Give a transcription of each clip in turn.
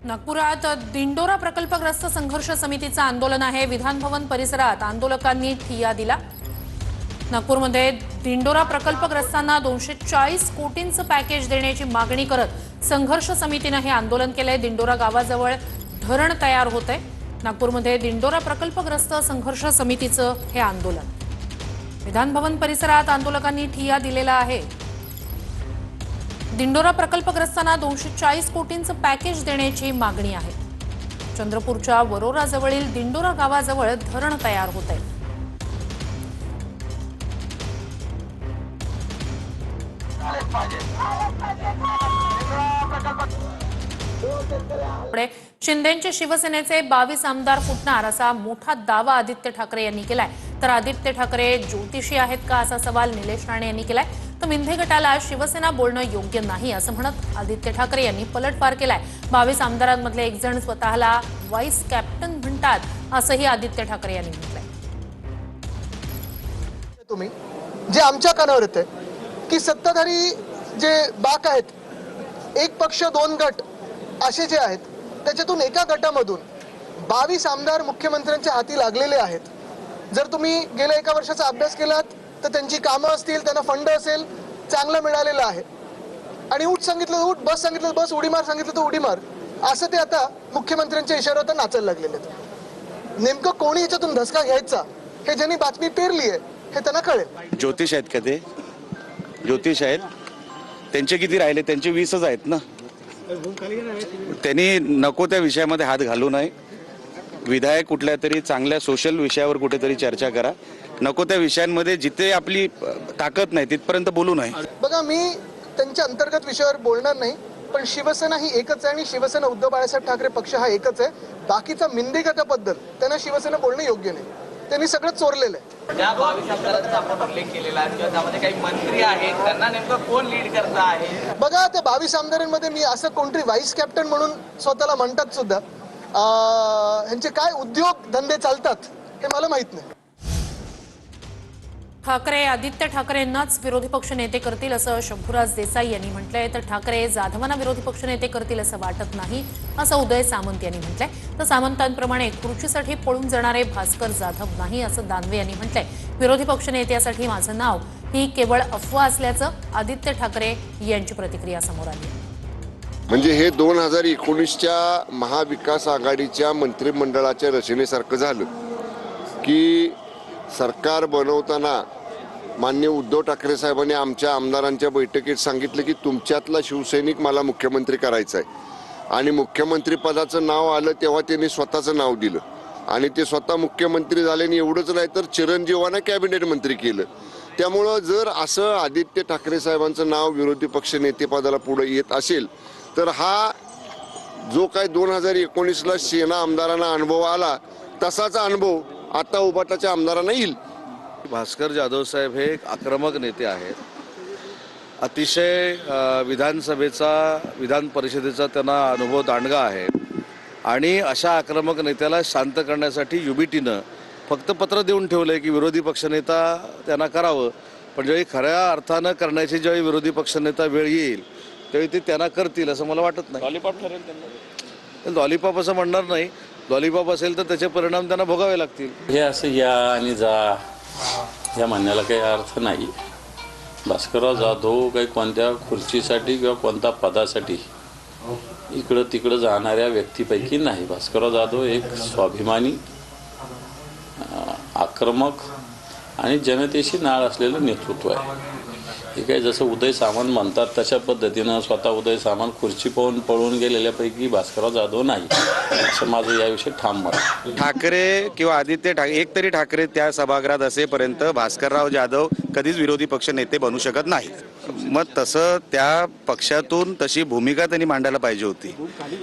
नागपुरात दिंडोरा प्रकल्पग्रस्त संघर्ष समितीचं आंदोलन आहे। विधान भवन परिसरात आंदोलकांनी ठिय्या दिला। नागपूरमध्ये दिंडोरा प्रकल्पग्रस्तांना 240 कोटींचं पॅकेज देण्याची मागणी करत संघर्ष समितीने हे आंदोलन केलंय। दिंडोरा गावाजवळ धरण तयार होतंय। नागपूरमध्ये दिंडोरा प्रकल्पग्रस्त संघर्ष समितीचं हे आंदोलन। विधान भवन परिसरात आंदोलकांनी ठिय्या दिलेला आहे। दिंडोरा प्रकल्पग्रस्तांना 240 कोटींचं पॅकेज देण्याची मागणी आहे। चंद्रपूरच्या वरोराजवळील दिंडोरा गावाजवळ धरण तयार होत आहे। शिंदेंचे शिवसेनेचे 22 आमदार फुटणार असा मोठा दावा आदित्य ठाकरे यांनी केलाय। तर आदित्य ठाकरे ज्योतिषी आहेत का असा सवाल निलेश राणे यांनी केलाय। तर मिंधे गटाला शिवसेना बोलणं योग्य नाही असं म्हणत आदित्य ठाकरे यांनी पलटवार केलाय। 22 आमदारांमधले एक जण स्वतःला व्हाईस कॅप्टन म्हणतात असंही आदित्य ठाकरे यांनी म्हटलंय। तुम्ही जे आमच्या कानावर येते की सत्ताधारी जे बाक आहेत, एक पक्ष दोन गट असे जे आहेत, त्याच्यातून एका गटामधून 22 आमदार मुख्यमंत्र्यांच्या हाती लागलेले आहेत। जर तुम्ही गेल्या एका वर्षाचा अभ्यास केलात तर त्यांची कामं असतील, त्यांना फंड असेल, चांगलं मिळालेलं आहे। आणि उठ सांगितलं तर उठ, बस सांगितलं तर बस, उडी मार सांगितलं तर उडी मार, असं ते आता मुख्यमंत्र्यांच्या इशाऱ्यावर नाचायला लागलेले आहेत। नेमकं कोणी याच्यातून धसका घ्यायचा हे ज्यांनी बातमी पेरली आहे हे त्यांना कळेल। ज्योतिष आहेत का ते? ज्योतिष आहेत, त्यांचे किती राहिले? त्यांचे 20च आहेत ना। त्यांनी नको त्या विषयामध्ये हात घालू नये। विधायक कुठल्या तरी चांगल्या सोशल विषयावर कुठेतरी चर्चा करा। नको त्या विषयांमध्ये जिथे आपली ताकद नाही तिथपर्यंत बोलू नये। बघा, मी त्यांच्या अंतर्गत विषयावर बोलणार नाही, पण शिवसेना ही एकच आहे आणि शिवसेना उद्धव बाळासाहेब ठाकरे पक्ष हा एकच आहे। बाकीचा मिंदे गटाबद्दल त्यांना शिवसेना बोलणं योग्य नाही, त्यांनी सगळं चोरलेलं आहे। ज्या 22 आमदारांचा आपण उल्लेख केलेला आहे किंवा त्यामध्ये काही मंत्री आहेत, त्यांना नेमकं कोण लीड करत आहे? बघा, त्या 22 आमदारांमध्ये मी असं कोणतरी व्हाईस कॅप्टन म्हणून स्वतःला म्हणतात सुद्धा, ह्यांचे काय उद्योग धंदे चालतात हे मला माहित नाही। ठाकरे आदित्य ठाकरेंनाच विरोधी पक्ष नेते करतील असं शंभूराज देसाई यांनी म्हटलंय। तर ठाकरे जाधवांना विरोधी पक्ष नेते करतील असं वाटत नाही असं उदय सामंत यांनी म्हटलंय। तर सामंतांप्रमाणे खुर्चीसाठी पळून जाणारे भास्कर जाधव नाही असं दानवे यांनी म्हटलंय। विरोधी पक्ष नेत्यासाठी माझं नाव ही केवळ अफवा असल्याचं आदित्य ठाकरे यांची प्रतिक्रिया समोर आली। म्हणजे हे 2019च्या महाविकास आघाडीच्या मंत्रिमंडळाच्या रचनेसारखं झालं की सरकार बनवताना माननीय उद्धव ठाकरे साहेबांनी आमच्या आमदारांच्या बैठकीत सांगितलं की तुमच्यातला शिवसैनिक मला मुख्यमंत्री करायचा आहे। आणि मुख्यमंत्री पदाचं नाव आलं तेव्हा त्यांनी स्वतःचं नाव दिलं आणि ते स्वतः मुख्यमंत्री झाले। आणि एवढंच नाही तर चिरंजीवांना कॅबिनेट मंत्री केलं। त्यामुळं जर असं आदित्य ठाकरे साहेबांचं नाव विरोधी पक्ष नेतेपदाला पुढे येत असेल तर हा जो काय 2019ला सेना आमदारांना अनुभव आला तसाच अनुभव आता उभाटाच्या आमदारांना येईल। भास्कर जाधव साहेब हे एक आक्रमक नेते आहेत। अतिशय विधानसभेचा विधान परिषदेचा त्यांना अनुभव दांडगा आहे आणि अशा आक्रमक नेत्याला शांत करण्यासाठी युबीटीनं फक्त पत्र देऊन ठेवलंय की विरोधी पक्षनेता त्यांना करावं, पण ज्यावेळी खऱ्या अर्थानं करण्याची ज्यावेळी विरोधी पक्षनेता वेळ येईल त्यावेळी ते त्यांना करतील असं मला वाटत नाही। लॉलीपॉप ठरेल त्यांना? लॉलीपॉप असं म्हणणार नाही। लॉलीपॉप असेल तर त्याचे परिणाम त्यांना भोगावे लागतील। हे असं या आणि जा या म्हणण्याला काही अर्थ नाही। भास्करराव जाधव काही कोणत्या खुर्चीसाठी किंवा कोणत्या पदासाठी इकडं तिकडं जाणाऱ्या व्यक्तीपैकी नाही। भास्करराव जाधव एक स्वाभिमानी, आक्रमक आणि जनतेशी नाळ असलेलं नेतृत्व आहे। हे काय जसं उदय सामंत म्हणतात तशा पद्धतीनं स्वतः उदय सामंत खुर्ची पाहून पळून गेलेल्यापैकी भास्करराव जाधव नाही असं माझं याविषयी ठाम मत आहे। ठाकरे किंवा आदित्य ठाकरे, एक तरी ठाकरे त्या सभागृहात असेपर्यंत भास्करराव जाधव कधीच विरोधी पक्ष नेते बनू शकत नाहीत। मग तसं त्या पक्षातून तशी भूमिका त्यांनी मांडायला पाहिजे होती।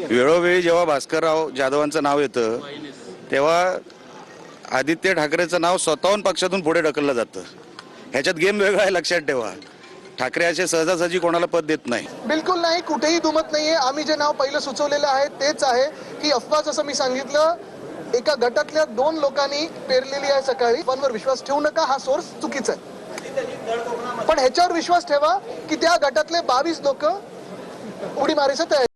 वेळोवेळी जेव्हा भास्करराव जाधवांचं नाव येतं तेव्हा आदित्य ठाकरेचं नाव स्वतःहून पक्षातून पुढे ढकललं जातं। ह्याच्यात गेम वेगळा आहे, लक्षात ठेवा। ठाकरे असे सहजासहजी कोणाला पद देत नाही। बिलकुल नाही, कुठेही दुमत नाहीये। आम्ही जे नाव पहिलं सुचवलेलं आहे तेच आहे की अफवा, जसं मी सांगितलं, एका गटातल्या 2 लोकांनी पेरलेली आहे सकाळी। वनवर विश्वास ठेवू नका, हा सोर्स चुकीचा आहे। पण ह्याच्यावर विश्वास ठेवा की त्या गटातले 22 लोक उडी मारायचं तयार